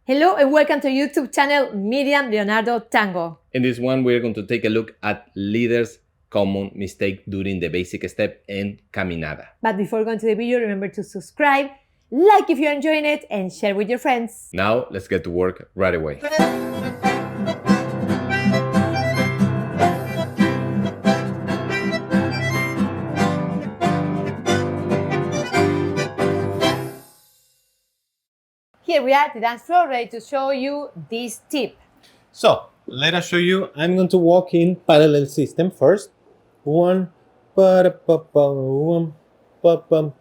Hello and welcome to YouTube channel Miriam, Leonardo, Tango. In this one, we're going to take a look at leaders' common mistake during the basic step and caminada. But before going to the video, remember to subscribe, like if you're enjoying it, and share with your friends. Now, let's get to work right away. Here we are at the dance floor, ready to show you this tip. So let us show you. I'm going to walk in parallel system first. One, pa-da-pa-pa-um, pa-pum,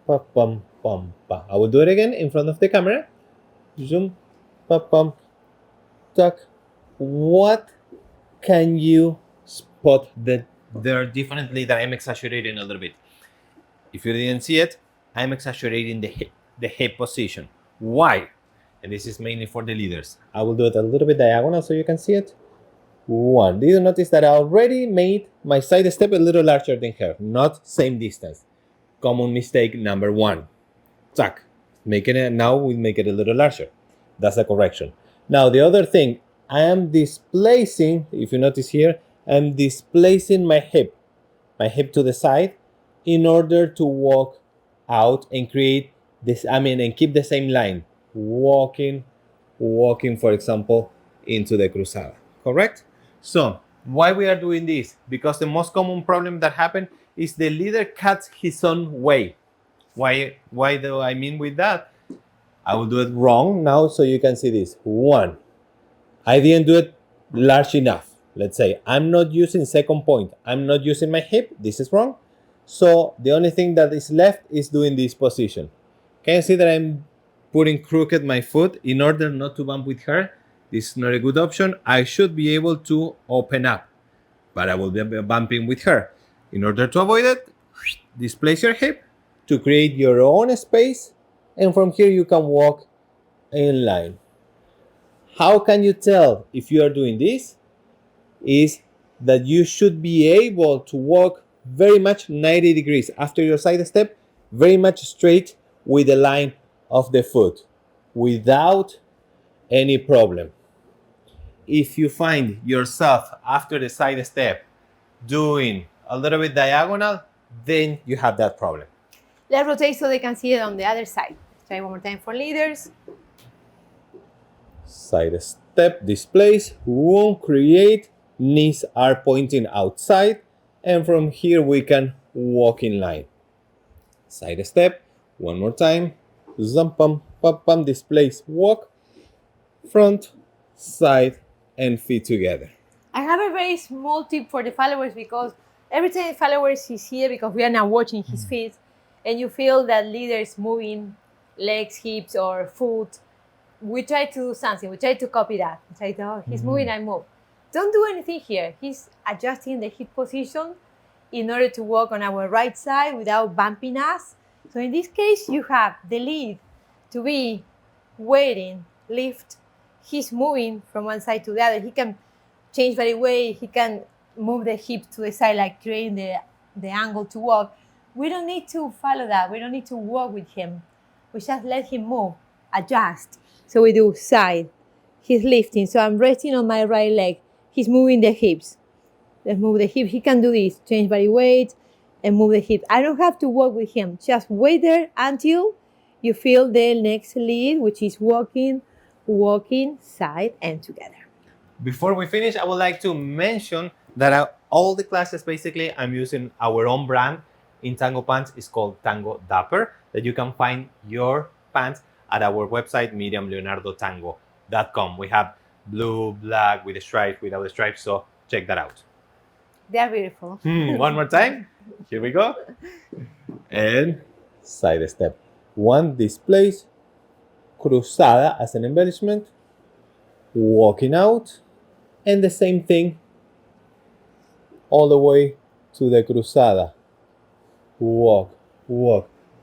pa-pum, pum, pa. I will do it again in front of the camera. Zoom, pa-pum, tuck. What can you spot that there differently that I'm exaggerating a little bit? If you didn't see it, I'm exaggerating the hip position. Why? And this is mainly for the leaders. I will do it a little bit diagonal so you can see it. One. Did you notice that I already made my side step a little larger than her? Not same distance. Common mistake number one. Tuck. Now we make it a little larger. That's the correction. Now the other thing, I am displacing, if you notice here, I'm displacing my hip to the side in order to walk out and create this, and keep the same line. Walking, for example, into the cruzada. Correct? So, why we are doing this? Because the most common problem that happens is the leader cuts his own way. Why do I mean with that? I will do it wrong now so you can see this. One, I didn't do it large enough. Let's say I'm not using second point. I'm not using my hip. This is wrong. So the only thing that is left is doing this position. Can you see that I'm putting crooked my foot in order not to bump with her? This is not a good option. I should be able to open up, but I will be bumping with her. In order to avoid it, displace your hip to create your own space, and from here you can walk in line. How can you tell if you are doing this? Is that you should be able to walk very much 90 degrees after your side step, very much straight with the line of the foot without any problem. If you find yourself after the side step doing a little bit diagonal, then you have that problem. Let's rotate so they can see it on the other side. Try one more time for leaders. Side step, displace, won't create, knees are pointing outside, and from here we can walk in line. Side step, one more time, zumpum, pum, displace, walk, front, side, and feet together. I have a very small tip for the followers because every time the followers is here because we are now watching his feet and you feel that leader is moving legs, hips, or foot, we try to do something. We try to copy that. We try to, oh, he's moving, I move. Don't do anything here. He's adjusting the hip position in order to walk on our right side without bumping us. So in this case, you have the lead to be waiting, lift. He's moving from one side to the other. He can change very way. He can move the hip to the side, like creating the angle to walk. We don't need to follow that. We don't need to walk with him. We just let him move, adjust. So we do side. He's lifting. So I'm resting on my right leg. He's moving the hips. Let's move the hip. He can do this. Change body weight and move the hip. I don't have to walk with him. Just wait there until you feel the next lead, which is walking, side and together. Before we finish, I would like to mention that all the classes, basically, I'm using our own brand in Tango pants. It's called Tango Dapper, that you can find your pants at our website, miriamleonardotango.com. We have blue, black, with a stripe, without a stripe, so check that out. They are beautiful. One more time. Here we go. And side step. One, displace, cruzada as an embellishment, walking out, and the same thing all the way to the cruzada. Walk,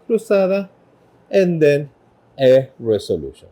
cruzada, and then a resolution.